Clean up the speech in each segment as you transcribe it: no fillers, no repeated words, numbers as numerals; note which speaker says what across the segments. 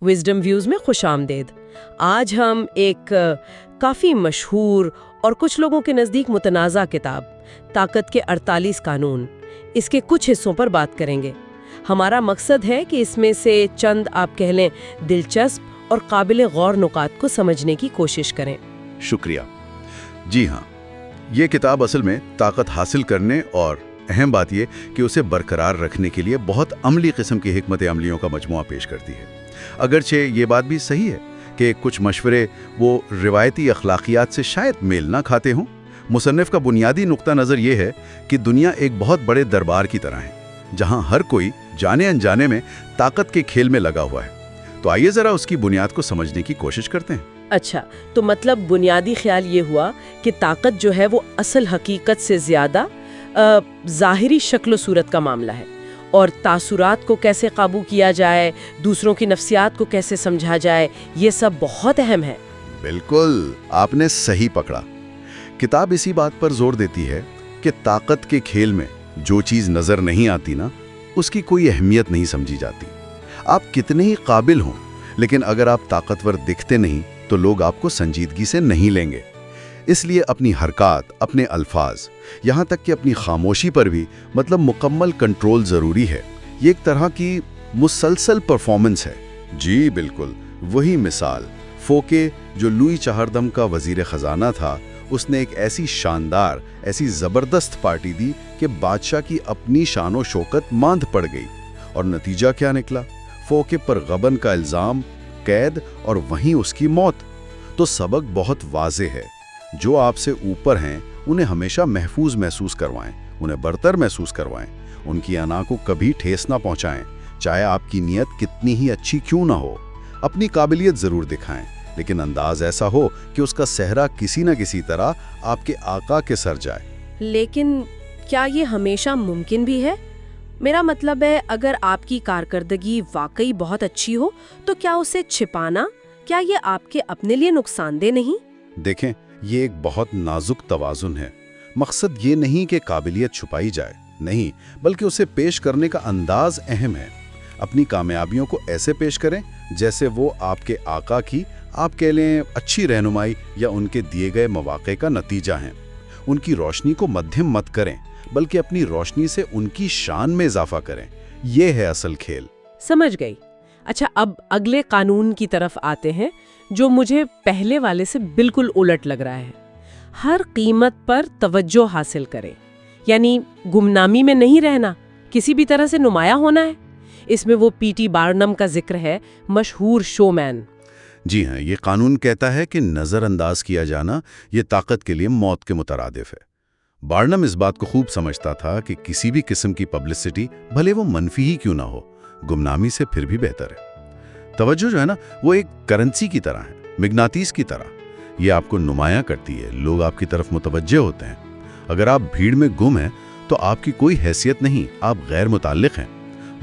Speaker 1: Wisdom views میں خوش آمدید۔ آج ہم ایک کافی مشہور اور کچھ لوگوں کے نزدیک متنازع کتاب طاقت کے 48 قانون، اس کے کچھ حصوں پر بات کریں گے۔ ہمارا مقصد ہے کہ اس میں سے چند آپ کہہ لیں دلچسپ اور قابل غور نکات کو سمجھنے کی کوشش کریں۔
Speaker 2: شکریہ۔ جی ہاں، یہ کتاب اصل میں طاقت حاصل کرنے اور اہم بات یہ کہ اسے برقرار رکھنے کے لیے بہت عملی قسم کی حکمت عملیوں کا مجموعہ پیش کرتی ہے۔ اگرچہ یہ بات بھی صحیح ہے کہ کچھ مشورے وہ روایتی اخلاقیات سے شاید میل نہ کھاتے ہوں، مصنف کا بنیادی نقطہ نظر یہ ہے کہ دنیا ایک بہت بڑے دربار کی طرح ہے جہاں ہر کوئی جانے انجانے میں طاقت کے کھیل میں لگا ہوا ہے۔ تو آئیے ذرا اس کی بنیاد کو سمجھنے کی کوشش کرتے ہیں۔
Speaker 1: اچھا، تو مطلب بنیادی خیال یہ ہوا کہ طاقت جو ہے وہ اصل حقیقت سے زیادہ ظاہری شکل و صورت کا معاملہ ہے، اور تاثرات کو کیسے قابو کیا جائے، دوسروں کی نفسیات کو کیسے سمجھا جائے، یہ سب بہت اہم ہے۔
Speaker 2: بالکل، آپ نے صحیح پکڑا۔ کتاب اسی بات پر زور دیتی ہے کہ طاقت کے کھیل میں جو چیز نظر نہیں آتی نا، اس کی کوئی اہمیت نہیں سمجھی جاتی۔ آپ کتنے ہی قابل ہوں، لیکن اگر آپ طاقتور دکھتے نہیں تو لوگ آپ کو سنجیدگی سے نہیں لیں گے۔ اس لیے اپنی حرکات، اپنے الفاظ، یہاں تک کہ اپنی خاموشی پر بھی مکمل کنٹرول ضروری ہے۔ یہ ایک طرح کی مسلسل پرفارمنس ہے۔ جی بالکل، وہی مثال فوکے جو لوئی چہاردم کا وزیر خزانہ تھا، اس نے ایک ایسی شاندار، ایسی زبردست پارٹی دی کہ بادشاہ کی اپنی شان و شوکت ماندھ پڑ گئی۔ اور نتیجہ کیا نکلا؟ فوکے پر غبن کا الزام، قید اور وہیں اس کی موت۔ تو سبق بہت واضح ہے، جو آپ سے اوپر ہیں انہیں ہمیشہ محفوظ محسوس کروائیں، انہیں برتر محسوس کروائیں، ان کی انا کو کبھی ٹھیس نہ پہنچائیں، چاہے آپ کی نیت کتنی ہی اچھی کیوں نہ ہو۔ اپنی قابلیت ضرور دکھائیں، لیکن انداز ایسا ہو کہ اس کا صحرا کسی نہ کسی طرح آپ کے آقا کے سر جائے۔
Speaker 1: لیکن کیا یہ ہمیشہ ممکن بھی ہے؟ میرا مطلب ہے، اگر آپ کی کارکردگی واقعی بہت اچھی ہو تو کیا اسے چھپانا، کیا یہ آپ کے اپنے لیے نقصان دہ نہیں؟
Speaker 2: دیکھیں، یہ ایک بہت نازک توازن ہے۔ مقصد یہ نہیں کہ قابلیت چھپائی جائے، نہیں، بلکہ اسے پیش کرنے کا انداز اہم ہے۔ اپنی کامیابیوں کو ایسے پیش کریں جیسے وہ آپ کے آقا کی، آپ کہہ لیں، اچھی رہنمائی یا ان کے دیے گئے مواقع کا نتیجہ ہیں۔ ان کی روشنی کو مدھم مت کریں، بلکہ اپنی روشنی سے ان کی شان میں اضافہ کریں۔ یہ ہے اصل کھیل۔
Speaker 1: سمجھ گئی۔ اچھا، اب اگلے قانون کی طرف آتے ہیں، جو مجھے پہلے والے سے بالکل الٹ لگ رہا ہے۔ ہر قیمت پر توجہ حاصل کریں، یعنی گمنامی میں نہیں رہنا، کسی بھی طرح سے نمایاں ہونا ہے۔ اس میں وہ پی ٹی بارنم کا ذکر ہے، مشہور شو مین۔
Speaker 2: جی ہاں، یہ قانون کہتا ہے کہ نظر انداز کیا جانا یہ طاقت کے لیے موت کے مترادف ہے۔ بارنم اس بات کو خوب سمجھتا تھا کہ کسی بھی قسم کی پبلسٹی، بھلے وہ منفی ہی کیوں نہ ہو، گمنامی سے پھر بھی بہتر ہے۔ توجہ جو ہے نا، وہ ایک کرنسی کی طرح ہے، مغناطیس کی طرح۔ یہ آپ کو نمایاں کرتی ہے، لوگ آپ کی طرف متوجہ ہوتے ہیں۔ اگر آپ بھیڑ میں گم ہیں تو آپ کی کوئی حیثیت نہیں، آپ غیر متعلق ہیں۔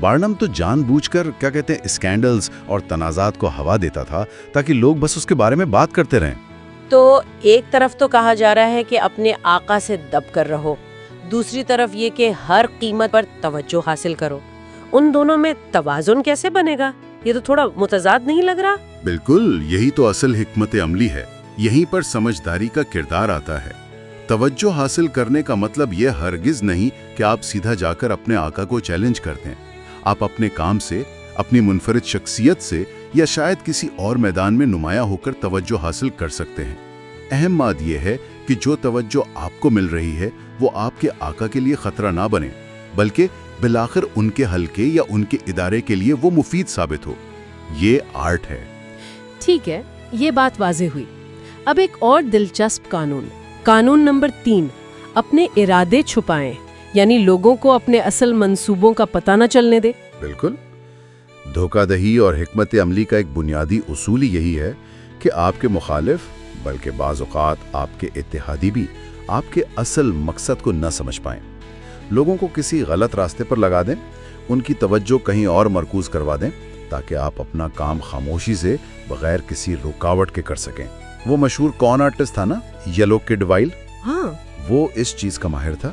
Speaker 2: بارنم تو جان بوجھ کر کیا کہتے ہیں اسکینڈلز اور تنازعات کو ہوا دیتا تھا تاکہ لوگ بس اس کے بارے میں بات کرتے رہیں۔
Speaker 1: تو ایک طرف تو کہا جا رہا ہے کہ اپنے آقا سے دب کر رہو، دوسری طرف یہ کہ ہر قیمت پر توجہ حاصل کرو۔ ان دونوں میں توازن کیسے بنے گا؟ یہ تو تھوڑا متضاد نہیں لگ رہا؟
Speaker 2: بالکل، یہی تو اصل حکمت عملی ہے۔ یہیں پر سمجھداری کا کردار آتا ہے۔ توجہ حاصل کرنے کا مطلب یہ ہرگز نہیں کہ آپ سیدھا جا کر اپنے آقا کو چیلنج کرتے ہیں۔ آپ اپنے کام سے، اپنی منفرد شخصیت سے، یا شاید کسی اور میدان میں نمایاں ہو کر توجہ حاصل کر سکتے ہیں۔ اہم بات یہ ہے کہ جو توجہ آپ کو مل رہی ہے وہ آپ کے آقا کے لیے خطرہ نہ بنے، بلکہ بالآخر ان کے حلقے یا ان کے ادارے کے لیے وہ مفید ثابت ہو۔ یہ آرٹ ہے۔
Speaker 1: ٹھیک ہے، یہ بات واضح ہوئی۔ اب ایک اور دلچسپ قانون نمبر 3، اپنے ارادے چھپائیں، یعنی لوگوں کو اپنے اصل منصوبوں کا پتہ نہ چلنے دے۔
Speaker 2: بالکل، دھوکہ دہی اور حکمت عملی کا ایک بنیادی اصول یہی ہے کہ آپ کے مخالف، بلکہ بعض اوقات آپ کے اتحادی بھی، آپ کے اصل مقصد کو نہ سمجھ پائیں۔ لوگوں کو کسی غلط راستے پر لگا دیں، ان کی توجہ کہیں اور مرکوز کروا دیں، تاکہ آپ اپنا کام خاموشی سے بغیر کسی رکاوٹ کے کر سکیں۔ وہ مشہور کون آرٹسٹ تھا نا، یلو کڈ وائلڈ؟
Speaker 1: ہاں،
Speaker 2: وہ اس چیز کا ماہر تھا۔